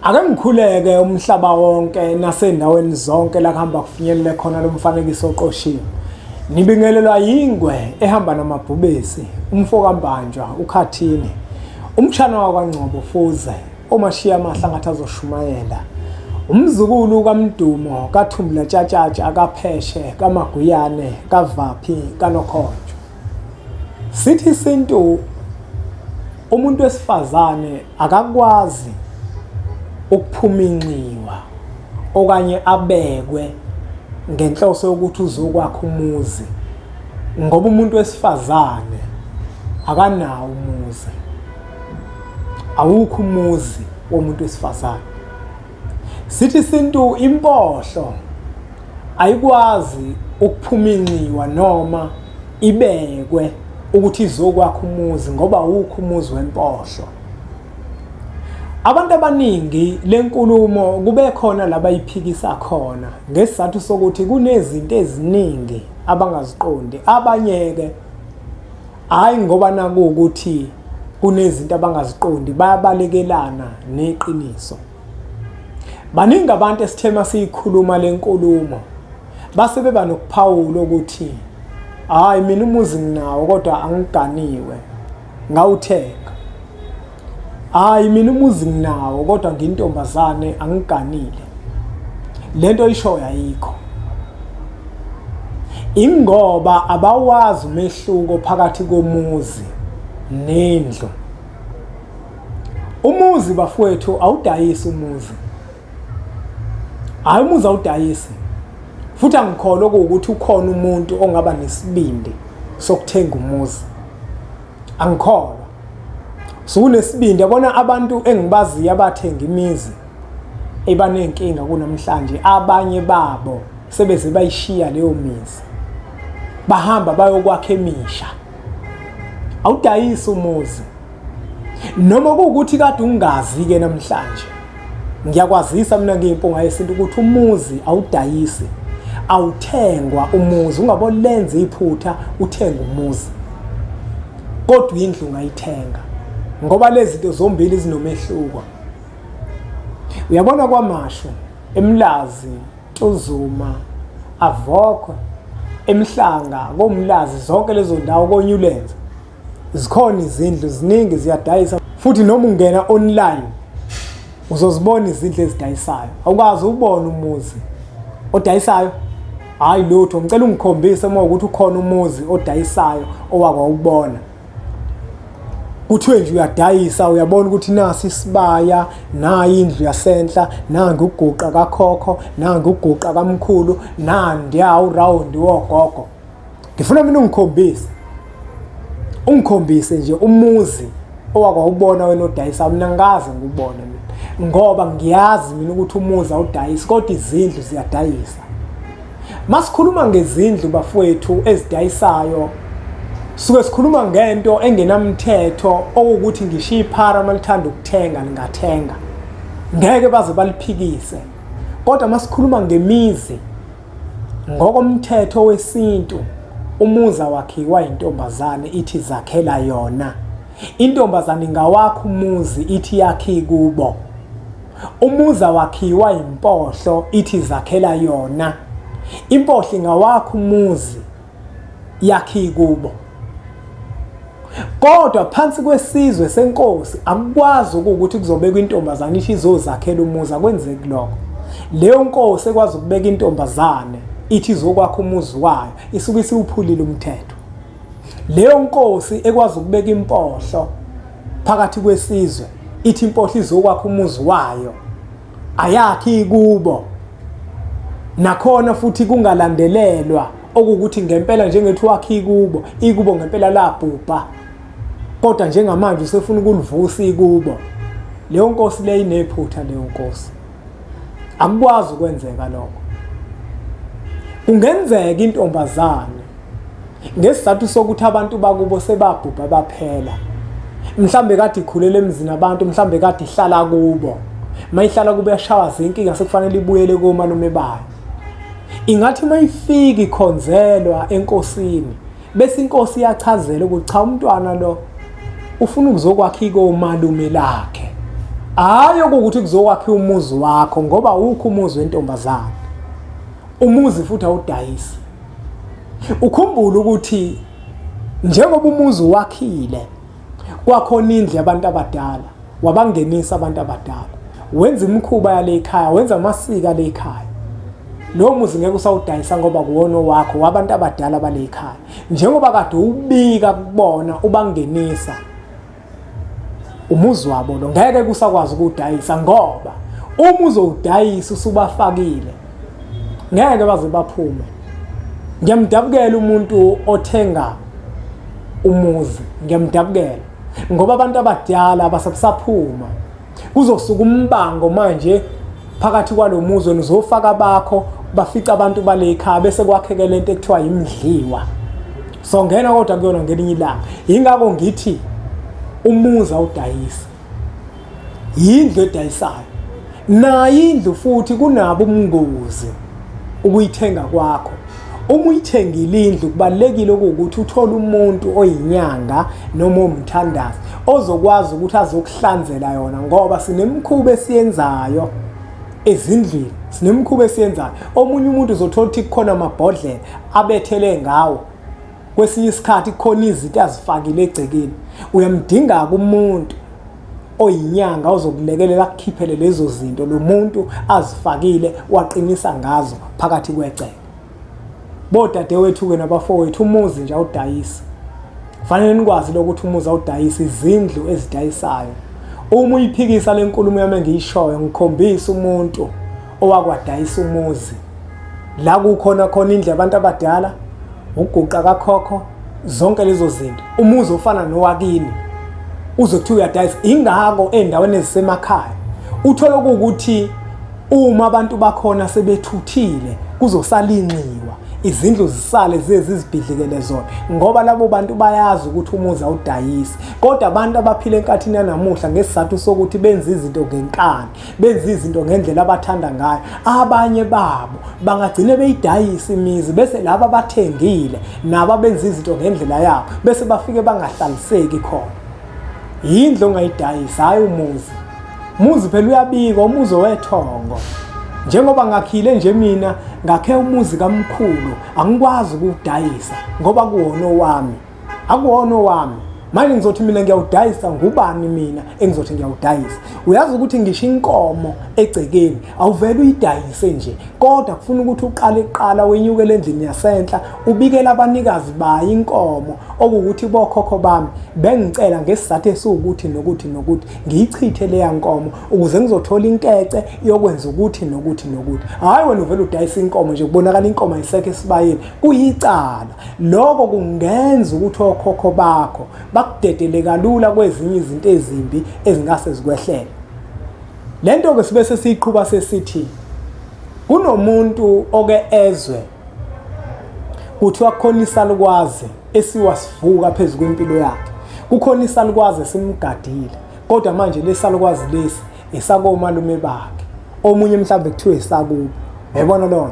Ake ngikhuleke umhlaba wonke nasendaweni zonke la kuhamba kufinyelele khona lo mfanekiso oqoshiwe. Nibingelelwa yingwe ehamba namabhubesi, umfo kaMbanjwa, uKhathini, umtshana wakwaNgcobo Fuze, omashiya amahla ngathi azoshumayela. Umzukulu kaMdumo, kaThumbula Tshatatsha, kaPheshe, kaMaguyane, kaVaphi, kaNokhonjo. Sithi isintu umuntu wesifazane akakwazi ukuphuma inxiwa okanye abekwe ngenhloso yokuthi uzokwakha umuzi, ngoba umuntu wesifazane akanawo umuzi. Awukho umuzi womuntu wesifazane. Sithi isintu impohlo ayikwazi ukuphuma inxiwa noma ibekwe ukuthi izokwakha umuzi, ngoba awukho umuzi wempohlo. Abantu abaningi lenkulumo kube khona labayiphikisa khona ngesizathu sokuthi kunezinto eziningi abangaziqondi. Abanye ke hayi ngoba naku ukuthi kunezinto abangaziqondi bayabalekelana neqiniso. Baningi abantu esithema siyikhuluma lenkulumo base beba nokuphawula ukuthi hayi mina umuzi nginawo kodwa angiganiwe ngawuthenga. Hayi mina umuzi nginawo kodwa ngintombazane angiganile. Lento ishoya ayikho. Ingoba abawazi umehluko phakathi komuzi nendlu. Umuzi bafowethu awudayisi umuzi. Hayi umuzi awudayisi. Futhi angikholwa ukuthi ukhona umuntu ongaba nesibindi sokuthenga umuzi. Angikholwa. Sunesibindi yabona abantu engibaziyo abathenga imizi ebanenkinga kunamhlanje, abanye babo sebeze bayishiya leyo mizi bahamba bayokwakha emisha. Awudayisi umuzi. Noma kuukuthi kade ungazi ke namhlanje, ngiyakwazisa mina ngiyimpunga yesintu ukuthi umuzi awudayisi, awuthengwa umuzi. Ungabolenze iphutha uthenga umuzi, kodwa indlu ungayithenga, ngoba lezi zinto zombili zinomehluko. Uyabona kwaMashu, eMlazi, Tuzuma, Avokwe, eMhlanga, koMlazi, zonke lezo ndawo koNyulenza zikhona izindlu ziningi ziyadayisa. Futhi noma ungena online uzozibona izindlu ezidayisayo. Awukazi ubone umuzi odayisayo? Hayi lutho, ngicela ungikhombise uma ukuthi ukhona umuzi odayisayo owakwawubona. Kuthiwe nje uyadayisa, uyabona ukuthi nasi isibaya, nayi indlu yasenhla, nangu uguqa kakhokho, nangu uguqa kamkhulu, nandiya urawundi wogogo. Ngifuna mina ungikhombise nje umuzi owakwawubona wena odayisa. Mina ngazi ngubone mina, ngoba ngiyazi mina ukuthi umuzi awudayisi kodwa izindlu ziyadayisa. Masikhuluma ngezindlu bafowethu ezidayisayo, suke sikhuluma ngento engenamthetho okuthi ngisho iphara malithanda ukuthenga lingathenga, ngeke baze baliphikise. Kodwa masikhuluma ngemizi ngokomthetho wesintu, umuzi wakhiwa intombazane ithi zakhela yona. Intombazane ingawakha umuzi ithi yakhi kubo. Umuzi wakhiwa impohlo ithi zakhela yona. Impohlo ingawakha umuzi yakhi kubo. Kodwa phansi kwesizwe senkosi akukwazi ukuthi kuzobekwa intombazane ithi izozakhela umuzi. Akwenzeki lokho. Leyo nkosi ekwazi ukubeka intombazane ithi izokwakha umuzi wayo isuke isiwuphulile umthetho. Leyo nkosi ekwazi ukubeka impohlo phakathi kwesizwe ithi impohlo izokwakha umuzi wayo ayakhi kubo. Nakhona futhi kungalandelelwa okuthi ngempela njengethi wakhi kubo, ikubo ngempela labhubha, kodwa njengamanje usefuna ukulivusa ikubo. Leyo nkosi le inephutha. Leyo nkosi akukwazi ukwenzeka lokho. Kungenzeka intombazane ngesizathu sokuthi abantu bakubo sebabhubha baphela, mhlambe kade ikhulele emzini abantu, mhlambe kade ihlala kubo, mayihlala kubo yashawa zinkinga sekufanele ibuyele komalume bayo. Ingathi mayifika ikhonzelwa enkosini bese inkosi iyachazela ukuthi cha umntwana lo ufuna ukuzokwakha komalume lakhe. hayi ukuthi kuzokwakha umuzi wakho ngoba ukho umuzi wentombazane. Umuzi futhi awudayisi. Ukhumbule ukuthi njengoba umuzi wakhile kwakhona indlu yabantu abadala, wabangenisa abantu abadala, wenza imikhuba yale ekhaya, wenza amasiko ale ekhaya. Lo muzi ngeke usawudayisa ngoba kuwona wakho wabantu abadala bale ekhaya. Njengoba kade ubika kubona ubangenisa umuzi wabo lo, ngeke kusakwazi ukudayisa ngoba uma uzowudayisa usubafakile ngeke baze baphume. Ngiyamdabukela umuntu othenga umuzi, ngiyamdabukela ngoba abantu abadala abasaphuma. Kuzosuka umbango manje phakathi kwalomuzi uzofaka bakho bafica abantu bale ekhaya bese kwakheke lento ekuthiwa imidliwa. So ngena kodwa kuyona ngelinye ilanga. Ingakho ngithi umuzi awudayisi, yindlu edayisayo. Nayo indlu futhi kunabo ubungozi ukuyithenga kwakho. Uma uyithengile indlu kubalekile ukuthi uthole umuntu oyinyanga noma umthandazi ozokwazi ukuthi azokuhlanzela yona ngoba sinemikhuba esiyenzayo ezindlini, sinemikhuba esiyenzayo. Omunye umuntu uzothola ukuthi kukhona amabhodlela abethele ngawo, kwesinye isikhathi kukhona izinto azifakile egcekeni. Uyamdinga umuntu oyinyanga ozokulekelela akukhiphele lezo zinto, lo muntu azifakile waqinisa ngazo phakathi kwecele. Bodadewethu-ke nabafowethu, umuzi nje awudayisi. Kufanele nikwazi ukuthi umuzi awudayisi, izindlu ezidayisayo. Uma uyiphikisa le nkulumo yami engiyishoyo, ngikhombisa umuntu owakwadayisa umuzi. La kukhona indlu yabantu abadala, uguqa kakhokho, zonke lezo zinto. Umuzi ofana nowakini uzothi uyadayisa. Ingako endaweni ezisemakhaya uthola ukuthi uma abantu bakhona sebethuthile kuzosala inxiwa, izindlu zisale zizibhidlikele zona ngoba labo bantu bayazi ukuthi umuzi awudayisi. Kodwa abantu abaphila enkathini yanamuhla ngesizathu sokuthi benza izinto ngenkani, benza izinto ngendlela abathanda ngayo, abanye babo bangagcine beyidayisa imizi bese laba abathengile nabo benza izinto ngendlela yabo bese bafike bangahlaliseki khona. Yindlu ongayidayisa, hayi umuzi. Umuzi phela uyabika, umuzi wethongo. Njengoba ngakhile nje mina ngakhe umuzi kamkhulu, angikwazi ukudayisa ngoba kuwona owami. Akuwona owami. Manje ngizothi mina ngiyawudayisa, ngubani mina engizothi ngiyawudayisa? Uyazi ukuthi ngisho inkomo egcekeni awuvele uyidayise nje, kodwa kufuna ukuthi uqale eqala wenyukele endlini yasenhla ubikele abanikazi bayo inkomo okuthi bokhokho bami bengicela ngesizathu esiwukuthi nokuthi ngiyichithe leya nkomo ukuze ngizothola inkece yokwenza ukuthi nokuthi. Hayi wena uvele udayisa inkomo nje kubonakala inkomo ayisekho esibayeni, kuyicala. Lokho kungenza ukuthi okhokho bakho bakudedele kalula kwezinye izinto ezimbi ezingase zikwehlele. Lento ke sibe sesiqhubha sesithi kunomuntu oke ezwe kuthiwa kukhona isalukwazi esiwasivuka phezulu kwempilo yakhe. Kukhona isalukwazi esimgadile kodwa manje lesalukwazi lesi esakomalume bakhe, omunye mhlawumbe kuthiwa esakubo. Yabona lona?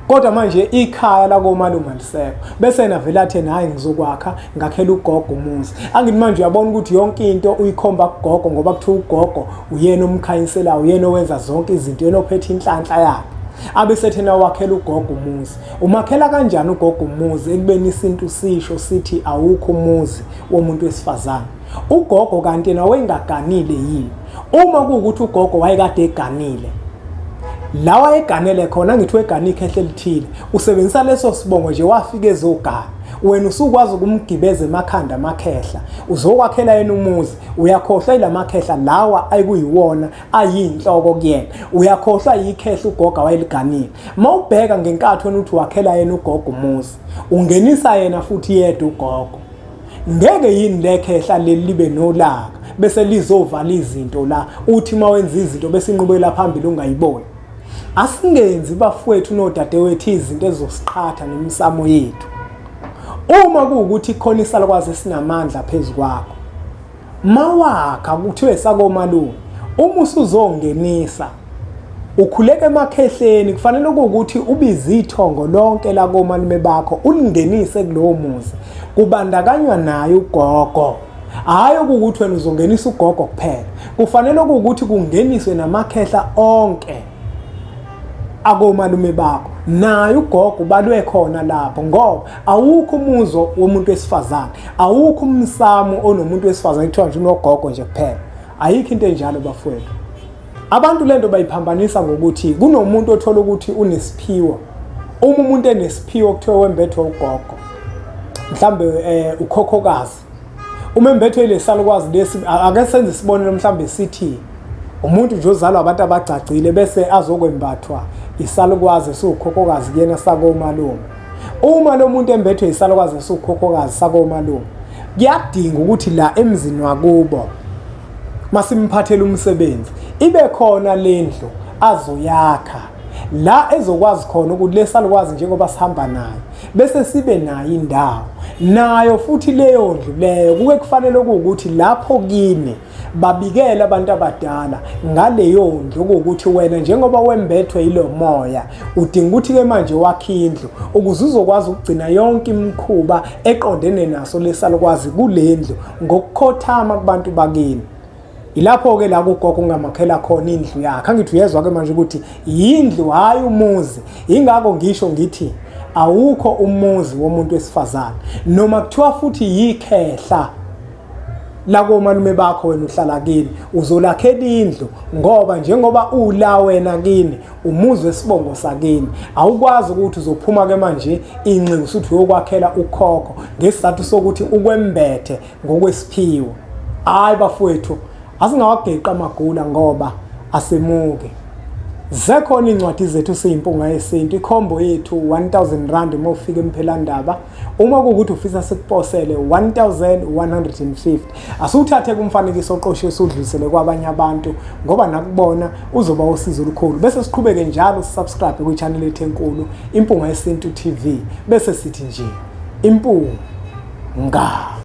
Kodwa manje ikhaya la komalume alisekho bese navela athi hayi ngizokwakha ngakhela ugogo umuzi. Angithi manje uyabona ukuthi yonke into uyikhomba kugogo ngoba kuthiwa ugogo uyena omkhanyisela, uyena owenza zonke izinto, yena ophethe inhlanhla yakhe. Abesethena wakhela ugogo umuzi. Umakhela kanjani ugogo umuzi ekubeni isintu sisho sithi awukho umuzi womuntu wesifazane? Ugogo kanti yena wayengaganile yini? Uma kuwukuthi ugogo wayekade eganile, la wayeganele khona ngithi wegana ikhehle lithile, usebenzisa leso sibongo nje wafika ezogana. Wena usukwazi ukumgibeza emakhanda amakhehla, uzokwakhela yena umuzi, uyakhohlwa ilamakhehla lawa ayikuyiwona ayinhloko kuyena, uyakhohlwa yikhehla ugogo wayeliganile. Mawubheka ngenkathi wena uthi wakhela yena ugogo umuzi, ungenisa yena futhi yedwa ugogo. Ngeke yini lekhehla leli libe nolaka bese lizovala izinto la uthi mawenza izinto bese inqubela phambili ungayiboni? Asingenzi bafowethu nodadewethu izinto ezosiqhatha nemisamo yethu. Uma kuwukuthi khona isalukwazi esinamandla phezulu kwakho, mawakha kuthiwe sakomalume, uma usuzongenisa ukhuleka emakhehleni, kufanele ukuthi ubize ithongo lonke la komalume bakho ulingenise kulowo muzi, kubandakanywa naye ugogo. hayi ukuthi wena uzongenisa ugogo kuphela, kufanele ukuthi kungeniswe namakhehla onke akomalume bakho, naye ugogo ubalwe khona lapho, ngoba awukho umuzo womuntu wesifazane, awukho umsamo onomuntu wesifazane ekuthiwa nje unogogo nje kuphela. Ayikho into enjalo bafowethu. Abantu lento bayiphambanisa ngokuthi kunomuntu othola ukuthi unesiphiwo. Uma umuntu enesiphiwo kuthiwa wembethwe ugogo, mhlambe ukhokhokazi, uma embethwe lesalukwazi lesi, ake senze isibonelo mhlambe sithi umuntu nje ozalwa abantu abagcagcile bese azokwembathwa isalukwazi esiwukhokhokazi kuyena sakomalume. Uma lo muntu embethwe isalukwazi esiwukhokhokazi sakomalume, kuyadinga ukuthi la emzini wakubo masimphathela umsebenzi ibe khona lendlu azoyakha la ezokwazi khona ukuthi lesalukwazi njengoba sihamba nayo bese sibe nayo indawo nayo futhi leyo ndlu leyo kuke kufanele ukuthi lapho kini babikela abantu abadala ngaleyo ndlu ukuthi wena njengoba wembethwe yilo moya udinga ukuthi ke manje wakhe indlu ukuze uzokwazi ukugcina yonke imikhuba eqondene naso lesalukwazi kulendlu ngokukhothama kubantu bakini. Ilapho ke la kugogo ngamakhela khona indlu yakhe. Angithi uyezwa ke manje ukuthi yindlu hayi umuzi. Ingakho ngisho ngithi awukho umuzi womuntu wesifazane noma kuthiwa futhi yikhehla la komalume bakho wena uhlala kini uzolakhela indlu ngoba njengoba ula wena kini umuzi wesibongo sakini awukwazi ukuthi uzophuma ke manje inxi usuthi uyokwakhela ukhokho ngesizathu sokuthi ukwembethe ngokwesiphiwo. Hayi bafowethu, asingawageqa amagula ngoba asemuke. Zekhona incwadi zethu siyimpunga yesintu, ikhombo yethu 1000 rand uma ufika emphelandaba. Uma kuukuthi ufisa sikuposele 1150, asuthathe kumfanekiso oqoshiwe usudlulisele kwabanye abantu ngoba nakubona uzoba usizo olukhulu. Bese siqhubeke njalo subscribe ku-channel yethu enkulu Impunga Yesintu TV bese sithi nje impunga.